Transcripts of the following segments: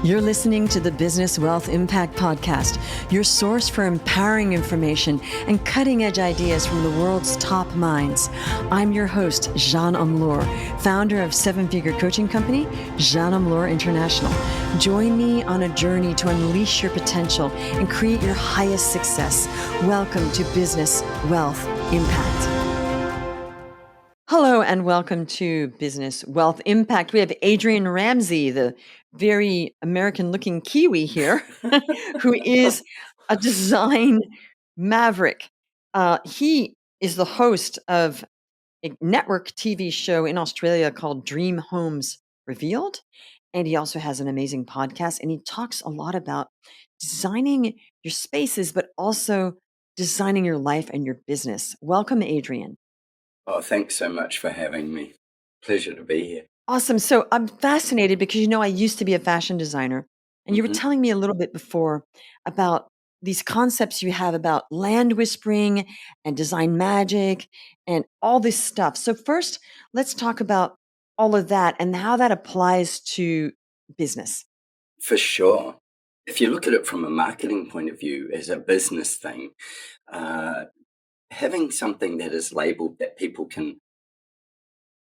You're listening to the Business Wealth Impact Podcast, your source for empowering information and cutting-edge ideas from the world's top minds. I'm your host, Jeanne Amlour, founder of seven-figure coaching company, Jeanne Amlour International. Join me on a journey to unleash your potential and create your highest success. Welcome to Business Wealth Impact. Hello and welcome to Business Wealth Impact. We have Adrian Ramsay, the very American-looking Kiwi here, who is a design maverick. He is the host of a network TV show in Australia called Dream Homes Revealed. And he also has an amazing podcast, and he talks a lot about designing your spaces, but also designing your life and your business. Welcome, Adrian. Oh, thanks so much for having me. Pleasure to be here. Awesome. So I'm fascinated because, I used to be a fashion designer, and you were telling me a little bit before about these concepts you have about land whispering and design magic and all this stuff. So first, let's talk about all of that and how that applies to business. For sure. If you look at it from a marketing point of view as a business thing, having something that is labeled that people can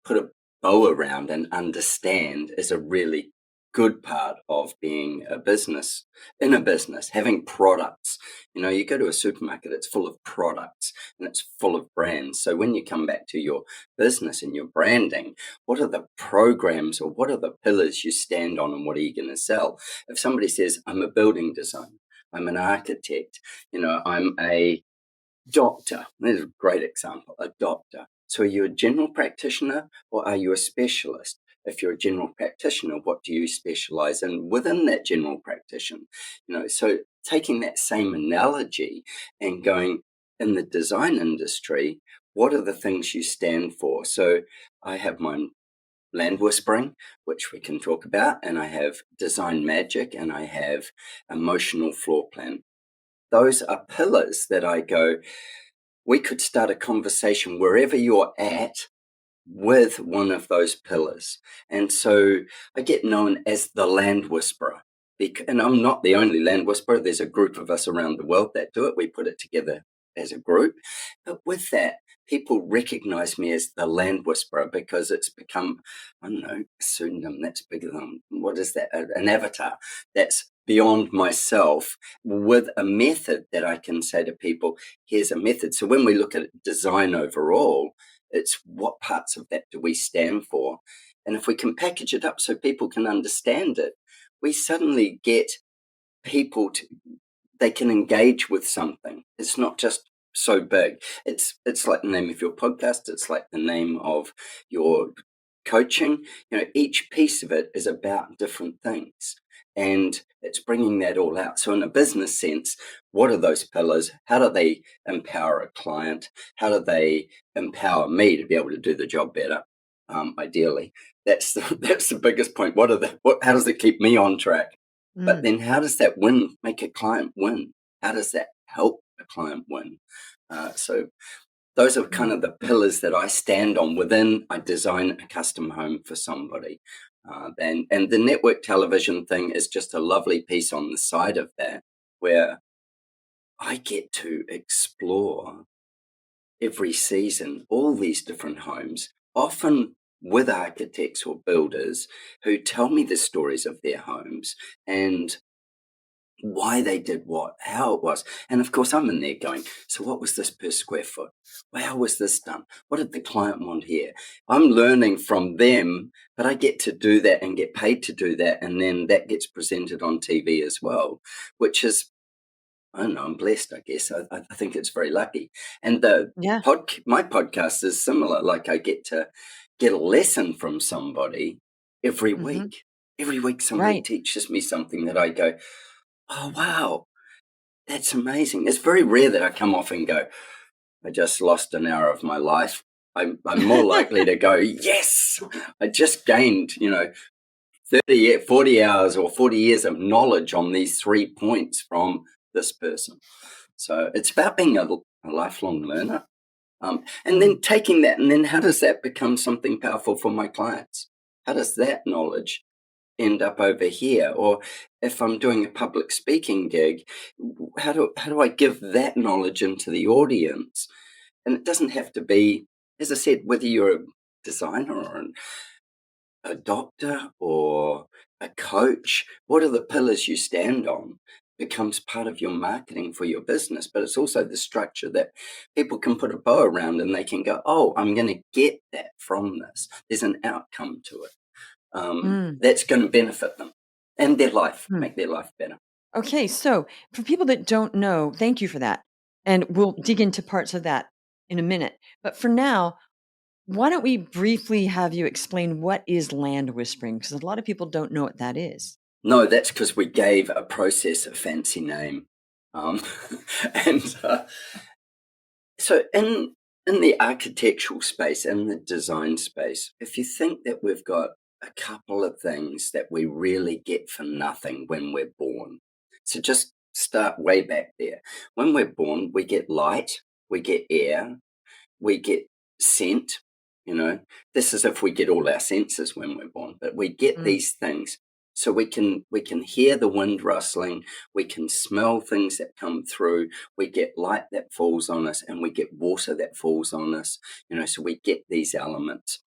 put a bow around and understand is a really good part of being a business. In a business, having products, you go to a supermarket, it's full of products and it's full of brands. So when you come back to your business and your branding, what are the programs or what are the pillars you stand on and what are you going to sell? If somebody says, I'm a building designer, I'm an architect, I'm a doctor, there's a great example, a doctor. So are you a general practitioner or are you a specialist? If you're a general practitioner, what do you specialize in within that general practitioner? So taking that same analogy and going in the design industry, what are the things you stand for? So I have my land whispering, which we can talk about, and I have design magic, and I have emotional floor plan. Those are pillars that I go, we could start a conversation wherever you're at with one of those pillars. And so I get known as the land whisperer. And I'm not the only land whisperer. There's a group of us around the world that do it. We put it together as a group. But with that, people recognize me as the land whisperer because it's become, I don't know, a pseudonym that's bigger than, what is that? An avatar that's beyond myself with a method that I can say to people, here's a method. So when we look at design overall, it's what parts of that do we stand for? And if we can package it up so people can understand it, we suddenly get people they can engage with something. It's not just so big. It's like the name of your podcast. It's like the name of your coaching. Each piece of it is about different things. And it's bringing that all out. So in a business sense, what are those pillars? How do they empower a client? How do they empower me to be able to do the job better? Ideally, that's the biggest point. How does it keep me on track? But then how does that make a client win? How does that help a client win? So those are kind of the pillars that I stand on within. I design a custom home for somebody. And the network television thing is just a lovely piece on the side of that, where I get to explore every season all these different homes, often with architects or builders who tell me the stories of their homes and why they did what, how it was. And of course, I'm in there going, so what was this per square foot? How was this done? What did the client want here? I'm learning from them, but I get to do that and get paid to do that. And then that gets presented on TV as well, which is, I don't know, I'm blessed, I guess. I think it's very lucky. And my podcast is similar. Like I get to get a lesson from somebody every week. Every week somebody teaches me something that I go, oh, wow, that's amazing. It's very rare that I come off and go, I just lost an hour of my life. I'm more likely to go, yes, I just gained, 40 hours or 40 years of knowledge on these 3 points from this person. So it's about being a lifelong learner. And then taking that, and then how does that become something powerful for my clients? How does that knowledge end up over here? Or if I'm doing a public speaking gig, how do I give that knowledge into the audience? And it doesn't have to be, as I said, whether you're a designer or a doctor or a coach, what are the pillars you stand on becomes part of your marketing for your business. But it's also the structure that people can put a bow around, and they can go, oh, I'm going to get that from this. There's an outcome to it Mm, that's going to benefit them and their life, mm. make their life better. Okay, so for people that don't know, thank you for that. And we'll dig into parts of that in a minute. But for now, why don't we briefly have you explain what is land whispering? Because a lot of people don't know what that is. No, that's because we gave a process a fancy name. Um, and So in the architectural space and the design space, if you think that we've got a couple of things that we really get for nothing when we're born. So just start way back there. When we're born, we get light, we get air, we get scent. This is if we get all our senses when we're born, but we get Mm, these things. So we can hear the wind rustling, we can smell things that come through, we get light that falls on us, and we get water that falls on us. So we get these elements.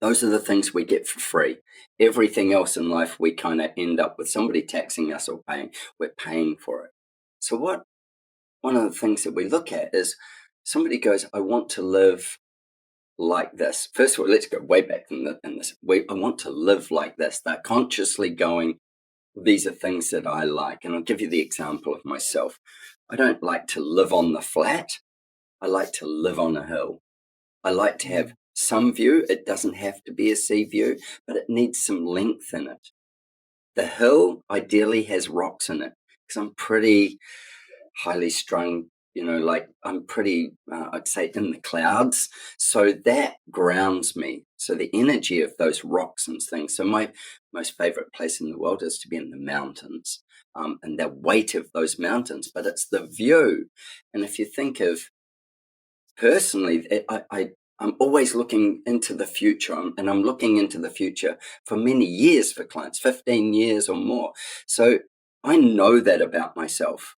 Those are the things we get for free. Everything else in life, we kind of end up with somebody taxing us or paying. We're paying for it. So one of the things that we look at is somebody goes, I want to live like this. First of all, let's go way back in this. I want to live like this. They're consciously going, these are things that I like. And I'll give you the example of myself. I don't like to live on the flat. I like to live on a hill. I like to have mm, some view. It doesn't have to be a sea view, but it needs some length in it. The hill ideally has rocks in it because I'm pretty highly strung, like I'm pretty, I'd say, in the clouds. So that grounds me. So the energy of those rocks and things. So my most favorite place in the world is to be in the mountains, and the weight of those mountains, but it's the view. And if you think of personally, I'm always looking into the future, and I'm looking into the future for many years for clients, 15 years or more. So I know that about myself.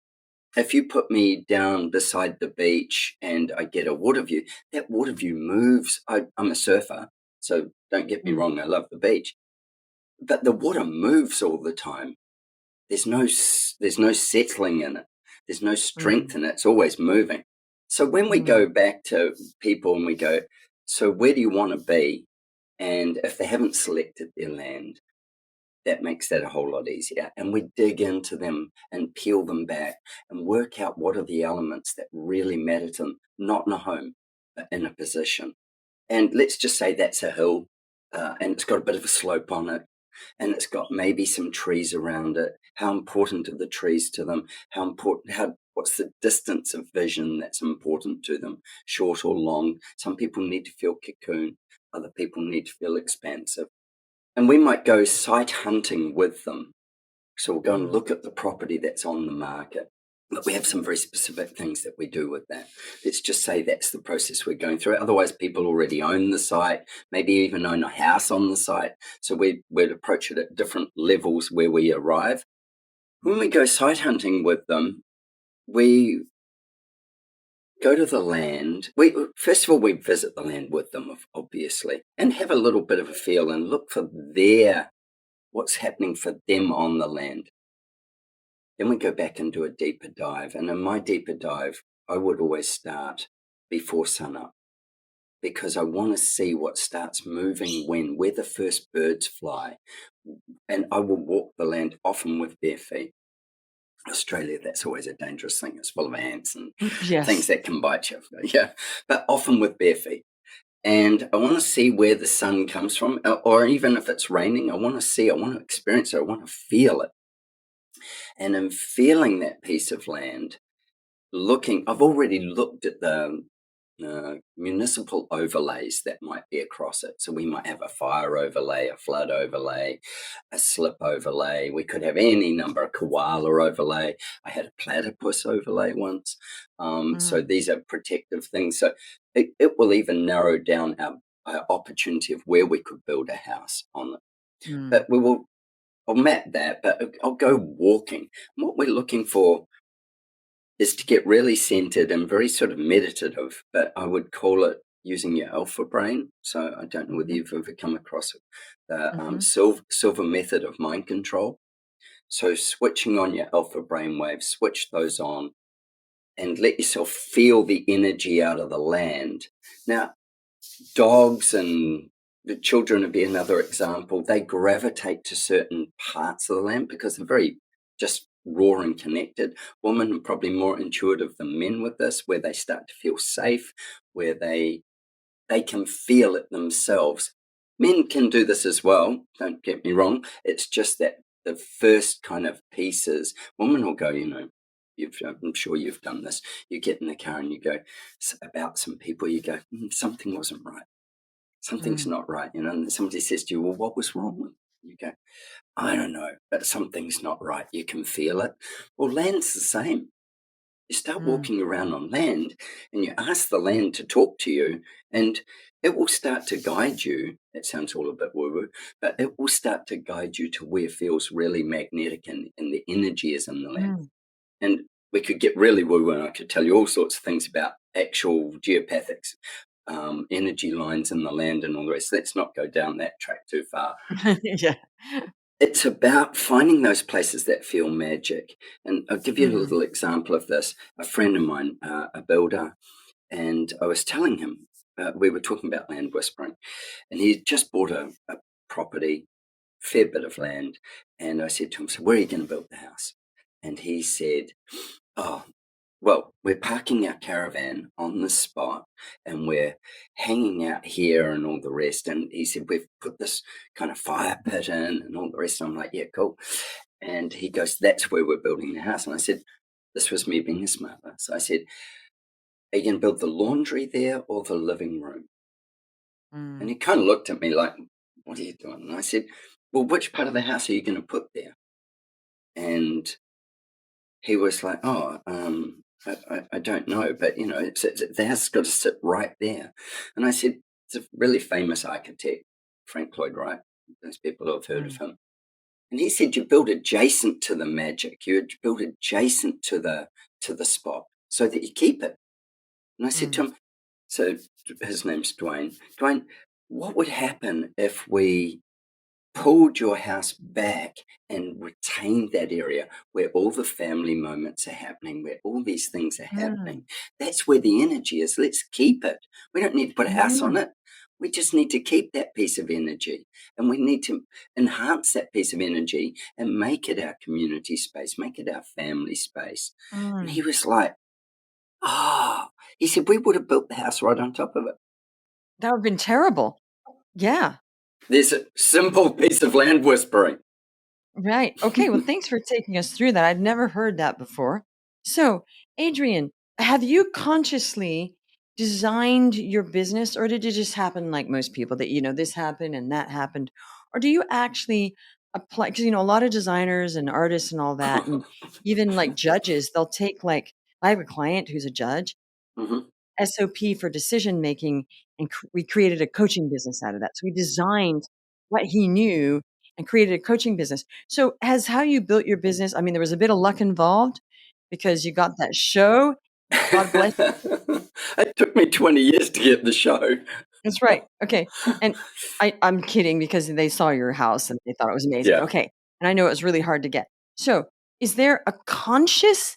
If you put me down beside the beach and I get a water view, that water view moves. I'm a surfer, so don't get me mm, wrong, I love the beach, but the water moves all the time. There's no settling in it. There's no strength mm, in it. It's always moving. So when we mm, go back to people and we go, so where do you want to be? And if they haven't selected their land, that makes that a whole lot easier. And we dig into them and peel them back and work out what are the elements that really matter to them, not in a home, but in a position. And let's just say that's a hill, and it's got a bit of a slope on it, and it's got maybe some trees around it. How important are the trees to them? What's the distance of vision that's important to them, short or long? Some people need to feel cocoon, other people need to feel expansive. And we might go site hunting with them. So we'll go and mm. look at the property that's on the market. But we have some very specific things that we do with that. Let's just say that's the process we're going through. Otherwise, people already own the site, maybe even own a house on the site. So we'd approach it at different levels where we arrive. When we go site hunting with them, we go to the land. First of all, we visit the land with them, obviously, and have a little bit of a feel and look for what's happening for them on the land. Then we go back and do a deeper dive. And in my deeper dive, I would always start before sunup because I want to see what starts moving where the first birds fly. And I will walk the land often with bare feet. Australia, that's always a dangerous thing. It's full of ants and things Yes. that can bite you. Yeah, but often with bare feet. And I want to see where the sun comes from, or even if it's raining, I want to experience it, I want to feel it. And in feeling that piece of land, I've already looked at the municipal overlays that might be across it. So we might have a fire overlay, a flood overlay, a slip overlay. We could have any number, a koala overlay. I had a platypus overlay once. So Mm, these are protective things. So it will even narrow down our opportunity of where we could build a house on it. mm, But we will. I'll map that, but I'll go walking. And what we're looking for is to get really centered and very sort of meditative, but I would call it using your alpha brain. So I don't know whether Mhm, you've ever come across it, the mhm, silver method of mind control. So switching on your alpha brain waves, switch those on, and let yourself feel the energy out of the land. Now, dogs and the children would be another example. They gravitate to certain parts of the land because they're very just raw and connected. Women are probably more intuitive than men with this, where they start to feel safe, where they can feel it themselves. Men can do this as well, don't get me wrong. It's just that the first kind of pieces, women will go, I'm sure you've done this. You get in the car and you go about some people, you go, something wasn't right. Something's mm, not right, and somebody says to you, well, what was wrong with you? You go, I don't know, but something's not right. You can feel it. Well, land's the same. You start mm, walking around on land and you ask the land to talk to you, and it will start to guide you. It sounds all a bit woo woo, but it will start to guide you to where feels really magnetic and the energy is in the land. mm. And we could get really woo woo, and I could tell you all sorts of things about actual geopathics, energy lines in the land and all the rest. Let's not go down that track too far. Yeah. It's about finding those places that feel magic. And I'll give you a Mhm, little example of this. A friend of mine, a builder, and I was telling him, we were talking about land whispering, and he just bought a property, fair bit of land. And I said to him, so where are you going to build the house? And he said, oh, well, we're parking our caravan on the spot and we're hanging out here and all the rest. And he said, we've put this kind of fire pit in and all the rest. And I'm like, yeah, cool. And he goes, that's where we're building the house. And I said, this was me being a smarter. So I said, are you going to build the laundry there or the living room? And mm, he kind of looked at me like, what are you doing? And I said, well, which part of the house are you going to put there? And he was like, "Oh, I don't know, but the house has got to sit right there." And I said, "It's a really famous architect, Frank Lloyd Wright. Those people who have heard of mm, him." And he said, "You build adjacent to the magic. You build adjacent to the spot so that you keep it." And I said to mm, him, "So his name's Dwayne. Dwayne, what would happen if we pulled your house back and retained that area where all the family moments are happening, where all these things are mm, happening? That's where the energy is. Let's keep it. We don't need to put a house on mm, it. We just need to keep that piece of energy. And we need to enhance that piece of energy and make it our community space, make it our family space." And he mm. was like, "Oh," he said, "we would have built the house right on top of it." That would've been terrible. Yeah. There's a simple piece of land whispering. Right. Okay. Well, thanks for taking us through that. I'd never heard that before. So, Adrian, have you consciously designed your business, or did it just happen like most people that, this happened and that happened? Or do you actually apply? Because, a lot of designers and artists and all that, and even like judges, they'll take I have a client who's a judge, Mhm. SOP for decision making, and we created a coaching business out of that. So we designed what he knew and created a coaching business. So has how you built your business, I mean, there was a bit of luck involved because you got that show. God bless. It took me 20 years to get the show. That's right. Okay. And I'm kidding because they saw your house and they thought it was amazing. Yeah. Okay. And I know it was really hard to get. So, is there a conscious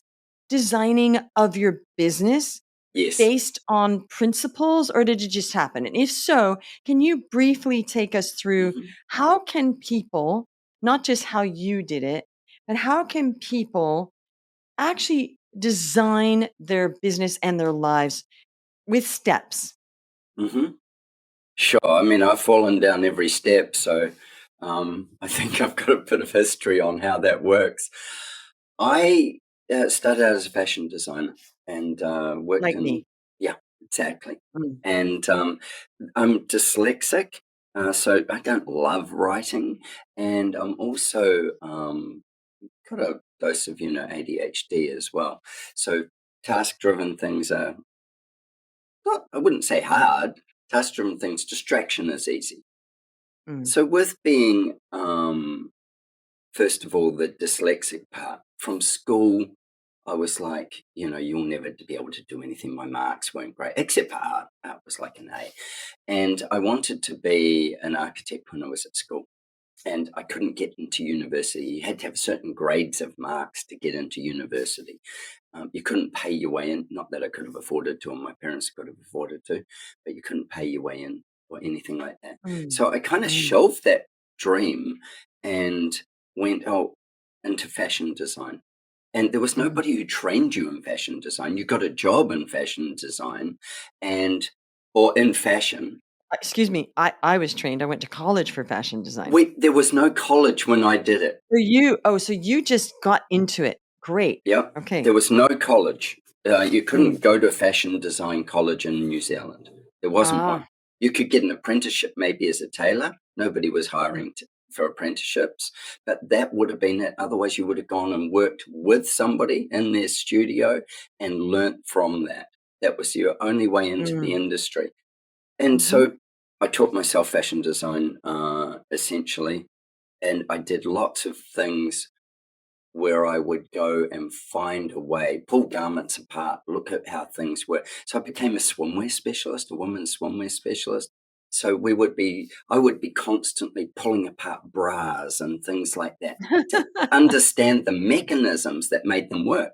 designing of your business Yes. based on principles, or did it just happen? And if so, can you briefly take us through Mhm. how can people, not just how you did it, but how can people actually design their business and their lives with steps? Mhm. Sure. I mean, I've fallen down every step, so, I think I've got a bit of history on how that works. I, started out as a fashion designer and, worked Like in. me. Yeah, exactly. Mm, And, I'm dyslexic, so I don't love writing, and I'm also, got a dose of, ADHD as well. So task-driven things are not, I wouldn't say hard. Task-driven things, distraction is easy. mm, So with being first of all, the dyslexic part. From school, I was like, you'll never be able to do anything. My marks weren't great, except for art. Art was like an A. And I wanted to be an architect when I was at school. And I couldn't get into university. You had to have certain grades of marks to get into university. You couldn't pay your way in. Not that I could have afforded to, and my parents could have afforded to, but you couldn't pay your way in or anything like that. Mm, So I kind of mm, shelved that dream and went into fashion design. And there was mm. nobody who trained you in fashion design. You got a job in fashion design or in fashion. Excuse me, I was trained. I went to college for fashion design. There was no college when I did it. So you just got into it. Great. Yep. Okay. There was no college. You Mm. couldn't go to a fashion design college in New Zealand. There wasn't Ah. one. You could get an apprenticeship maybe as a tailor. Nobody was Mm. hiring for apprenticeships, but that would have been it. Otherwise, you would have gone and worked with somebody in their studio and learnt from that. That was your only way into the Mm. industry. And Mhm. so I taught myself fashion design essentially, and I did lots of things where I would go and find a way, pull garments apart, look at how things were. So I became a swimwear specialist, a women's swimwear specialist. So I would be constantly pulling apart bras and things like that to understand the mechanisms that made them work.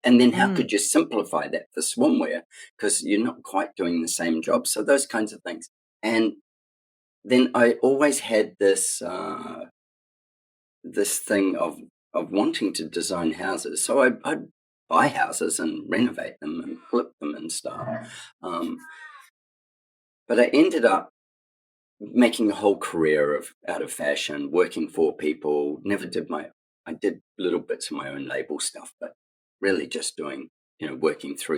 And then how Mm. could you simplify that for swimwear? Because you're not quite doing the same job. So those kinds of things. And then I always had this thing of wanting to design houses. So I'd buy houses and renovate them and flip them and stuff. Um, but I ended up making a whole career out of fashion, working for people. I did little bits of my own label stuff, but really just doing, working through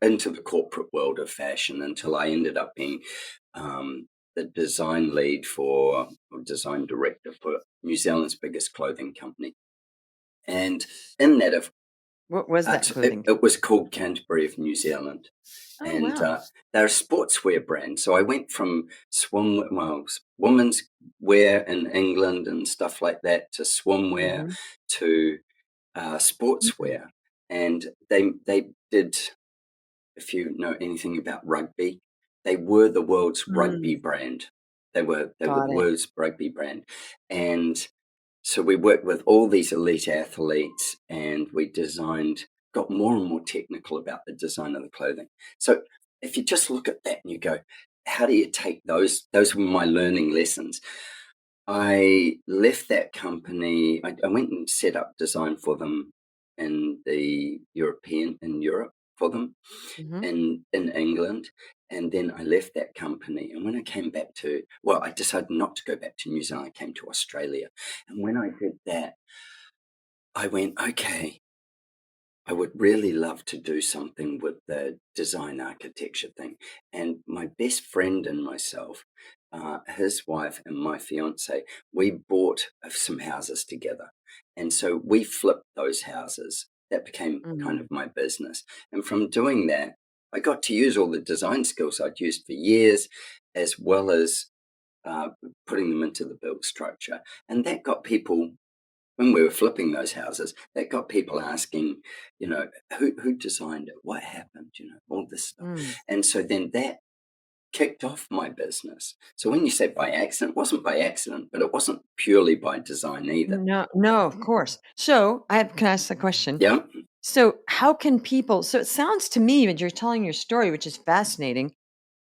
into the corporate world of fashion until I ended up being the design lead or design director for New Zealand's biggest clothing company. And in that, What was that clothing? it was called Canterbury of New Zealand. Oh, And wow. they're a sportswear brand. So I went from women's wear in England and stuff like that to swimwear Mhm. to Mm. sportswear. And they did, if you know anything about rugby, they were the world's rugby Mm. brand. They were Got the it. world's rugby brand. And so we worked with all these elite athletes and got more and more technical about the design of the clothing. So if you just look at that and you go, how do you take those? Those were my learning lessons. I left that company. I went and set up design for them in Europe for them Mhm. in England. And then I left that company. And when I came back I decided not to go back to New Zealand. I came to Australia. And when I did that, I went, okay, I would really love to do something with the design architecture thing. And my best friend and myself, his wife and my fiance, we bought some houses together. And so we flipped those houses. That became kind Mm. of my business. And from doing that, I got to use all the design skills I'd used for years, as well as uh, putting them into the build structure. And that got people when we were flipping those houses, that got people asking, who designed it? What happened? All this stuff. Mm. And so then that kicked off my business. So when you say by accident, it wasn't by accident, but it wasn't purely by design either. No, no, of course. Can I ask a question? Yeah. So how can people so it sounds to me when you're telling your story, which is fascinating,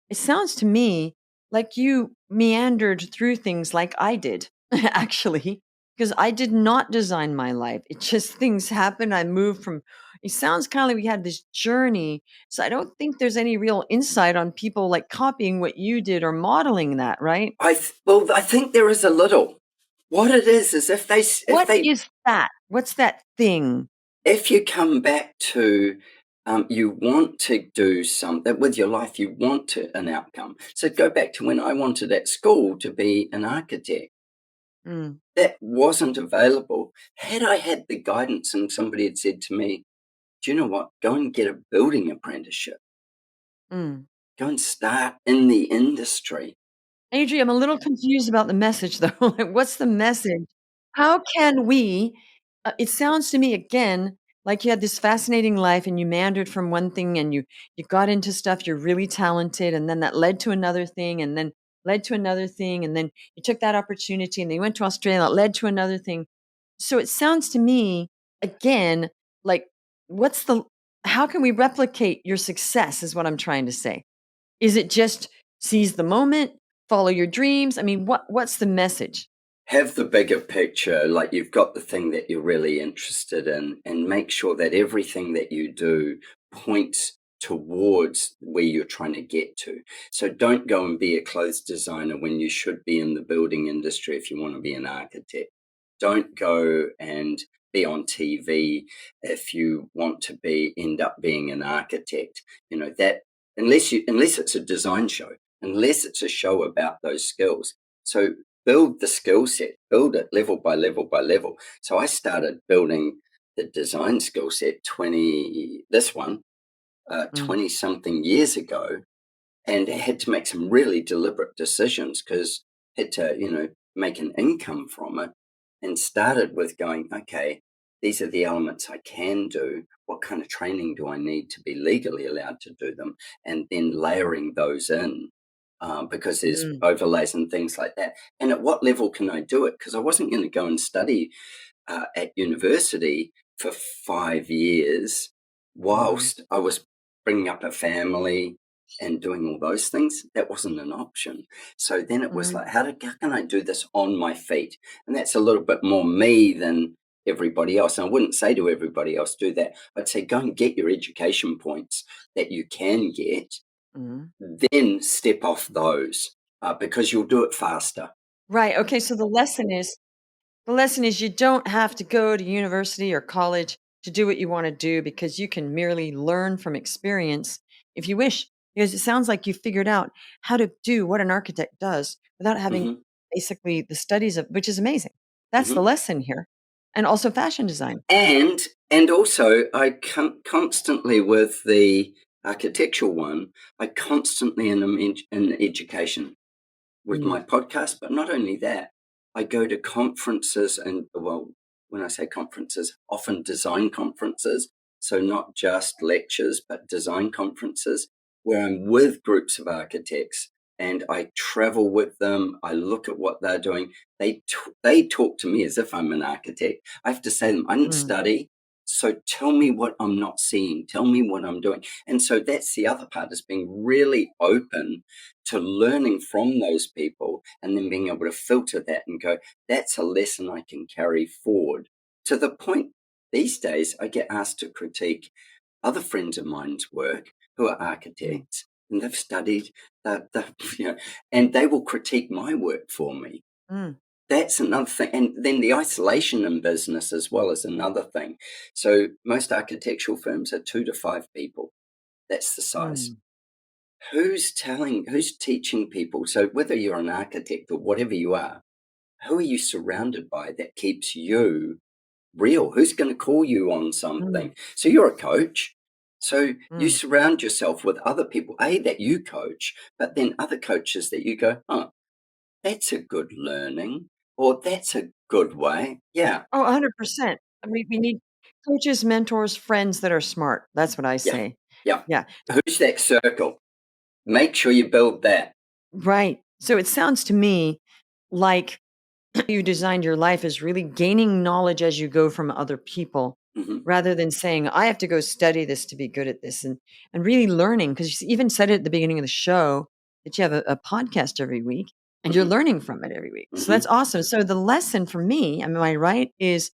it sounds to me like you meandered through things like I did, actually, because I did not design my life. It just things happened. I moved from it sounds kind of like we had this journey. So I don't think there's any real insight on people like copying what you did or modeling that, right? I think there is a little. What it is What is that? What's that thing? if you come back to you want to do something with your life, you want an outcome. So go back to when I wanted at school to be an architect. Mm, That wasn't available. Had I had the guidance and somebody had said to me, do you know what? Go and get a building apprenticeship. mm. Go and start in the industry. Adrian, I'm a little confused about the message though. Like, what's the message? How can we it sounds to me again like you had this fascinating life and you meandered from one thing and you got into stuff, you're really talented, and then that led to another thing and then led to another thing, and then you took that opportunity and then you went to Australia, that led to another thing. So it sounds to me again like what's the how can we replicate your success is what I'm trying to say. Is it just seize the moment, follow your dreams? I mean, what's the message? Have the bigger picture, like you've got the thing that you're really interested in, and make sure that everything that you do points towards where you're trying to get to. So don't go and be a clothes designer when you should be in the building industry if you want to be an architect. Don't go and be on TV if you want to be end up being an architect. You know that unless it's a design show, unless it's a show about those skills. So build the skill set, build it level by level by level. So I started building the design skill set 20 something years ago, and I had to make some really deliberate decisions because I had to, make an income from it, and started with going, okay, these are the elements I can do. What kind of training do I need to be legally allowed to do them? And then layering those in because there's Mm, overlays and things like that. And at what level can I do it? Because I wasn't going to go and study at university for 5 years mhm, whilst I was bringing up a family and doing all those things. That wasn't an option. So then it was mhm, like, how can I do this on my feet? And that's a little bit more me than everybody else. And I wouldn't say to everybody else, do that. I'd say, go and get your education points that you can get, mhm. then step off those because you'll do it faster. Right, okay, so the lesson is you don't have to go to university or college to do what you wanna do because you can merely learn from experience if you wish, because it sounds like you figured out how to do what an architect does without having Hmm. basically the studies of which is amazing. That's the Hmm. lesson here, and also fashion design. And also, constantly with the architectural one, I constantly in education with Mm, my podcast. But not only that, I go to conferences, and well, when I say conferences, often design conferences. So not just lectures, but design conferences where I'm with groups of architects and I travel with them. I look at what they're doing. They talk to me as if I'm an architect. I have to say to them, I didn't mm, study. So tell me what I'm not seeing. Tell me what I'm doing. And so that's the other part, is being really open to learning from those people and then being able to filter that and go, that's a lesson I can carry forward. To the point these days, I get asked to critique other friends of mine's work who are mm, architects and they've studied you know, and they will critique my work for me. mm, That's another thing. And then the isolation in business as well is another thing. So most architectural firms are 2 to 5 people. That's the size. mm, Who's teaching people? So whether you're an architect or whatever you are, who are you surrounded by that keeps you real? Who's going to call you on mm, something? So you're a coach. So you mm, surround yourself with other people, that you coach, but then other coaches that you go, oh, that's a good learning, or that's a good way. Yeah, Oh, 100%. I mean, we need coaches, mentors, friends that are smart. That's what I yeah, say. yeah. Yeah, Who's that circle? Make sure you build that. right. So it sounds to me like you designed your life is really gaining knowledge as you go from other people Hmm. rather than saying, I have to go study this to be good at this and really learning. Because you even said it at the beginning of the show that you have a podcast every week and you're Hmm. learning from it every week. So that's Hmm. awesome. So the lesson for me, am I right, is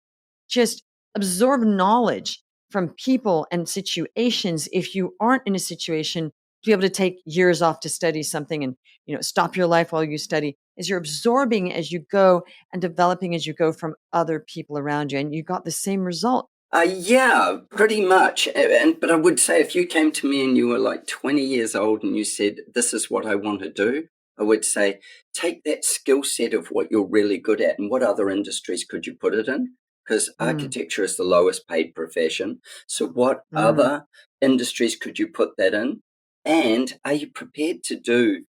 just absorb knowledge from people and situations if you aren't in a situation to be able to take years off to study something and stop your life while you study is you're absorbing as you go and developing as you go from other people around you and you got the same result. Yeah, pretty much. But I would say if you came to me and you were like 20 years old and you said, "This is what I want to do," I would say, take that skill set of what you're really good at and what other industries could you put it in? Because Mm, architecture is the lowest paid profession. So, what mm, other industries could you put that in? And are you prepared to do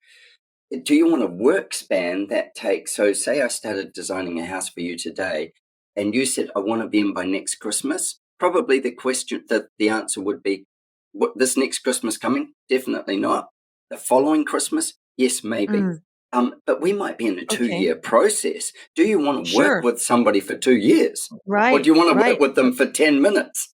Do you want a work span that takes, so say I started designing a house for you today and you said, I want to be in by next Christmas. Probably the answer would be, what, this next Christmas coming? Definitely not. The following Christmas? Yes, maybe. Mm, But we might be in a okay. 2-year process. Do you want to work Sure. with somebody for 2 years? Or do Right. you want to work Right. with them for 10 minutes?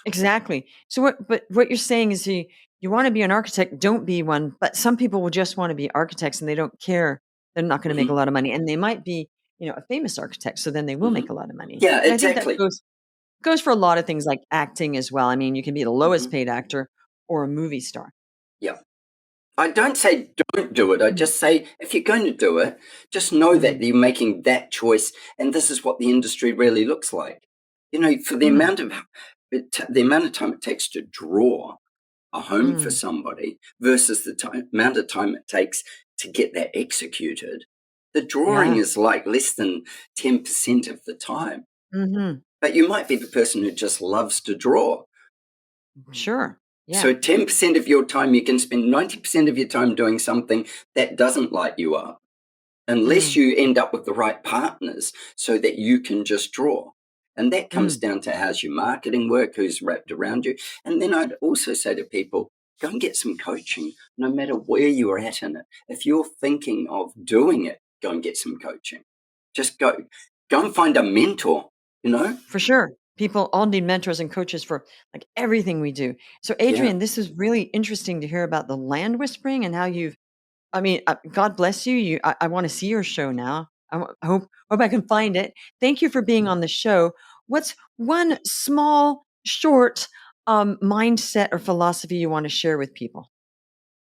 Exactly. So what you're saying is you want to be an architect, don't be one, but some people will just want to be architects and they don't care. They're not going to make a Hmm. lot of money. And they might be, a famous architect, so then they will Hmm. make a lot of money. Yeah, And I think that exactly. goes for a lot of things like acting as well. I mean, you can be the lowest Hmm. paid actor or a movie star. Yeah. I don't say don't do it. I Mm, just say if you're going to do it, just know that mm, you're making that choice, and this is what the industry really looks like. For mm, the amount of time it takes to draw a home for mm. somebody versus the amount of time it takes to get that executed, the drawing Yeah. is like less than 10% of the time. Hmm. But you might be the person who just loves to draw. Sure. Yeah. So 10% of your time, you can spend 90% of your time doing something that doesn't light you up, unless Mm, you end up with the right partners so that you can just draw. And that comes mm. down to how's your marketing work, who's wrapped around you. And then I'd also say to people, go and get some coaching, no matter where you are at in it. If you're thinking of doing it, go and get some coaching. Just go and find a mentor, you know? For sure. People all need mentors and coaches for like everything we do. So, Yeah. Adrian, this is really interesting to hear about the land whispering and how you've, I mean, God bless you. I want to see your show now. I hope I can find it. Thank you for being on the show. What's one small, short mindset or philosophy you want to share with people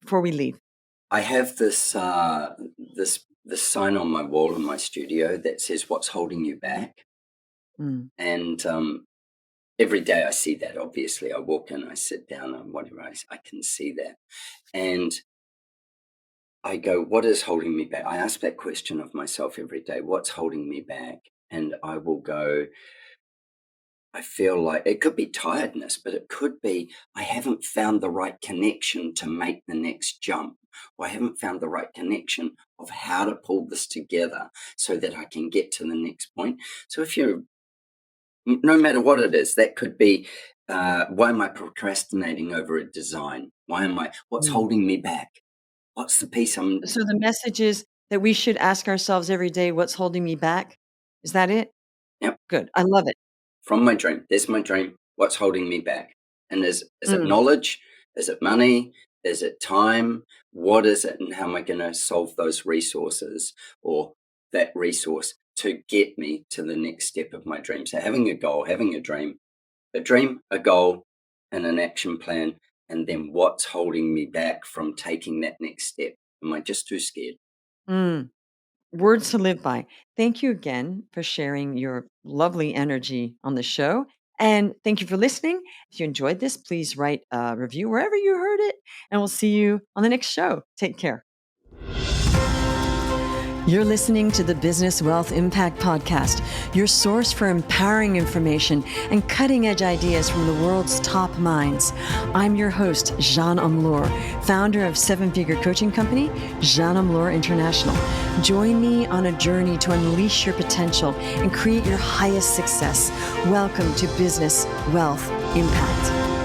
before we leave? I have this sign on my wall in my studio that says, "What's holding you back?" Mm, And every day I see that. Obviously, I walk in, I sit down, and whatever I can see that, and I go, "What is holding me back?" I ask that question of myself every day. What's holding me back? And I will go, I feel like it could be tiredness, but it could be I haven't found the right connection to make the next jump, or I haven't found the right connection of how to pull this together so that I can get to the next point. So if you're, no matter what it is, that could be, why am I procrastinating over a design? What's mm. holding me back? What's the piece I'm, So, the message is that we should ask ourselves every day, what's holding me back? Is that it? yep, Good. I love it. from my dream. There's my dream. What's holding me back? And is it Mm, knowledge? Is it money? Is it time? What is it? And how am I going to solve those resources or that resource to get me to the next step of my dream? So having a goal, having a dream, a goal, and an action plan. And then what's holding me back from taking that next step? Am I just too scared? mm. Words to live by. Thank you again for sharing your lovely energy on the show. And thank you for listening. If you enjoyed this, please write a review wherever you heard it. And we'll see you on the next show. Take care. You're listening to the Business Wealth Impact Podcast, your source for empowering information and cutting edge ideas from the world's top minds. I'm your host, Jeanne Amlour, founder of seven-figure coaching company, Jeanne Amlour International. Join me on a journey to unleash your potential and create your highest success. Welcome to Business Wealth Impact.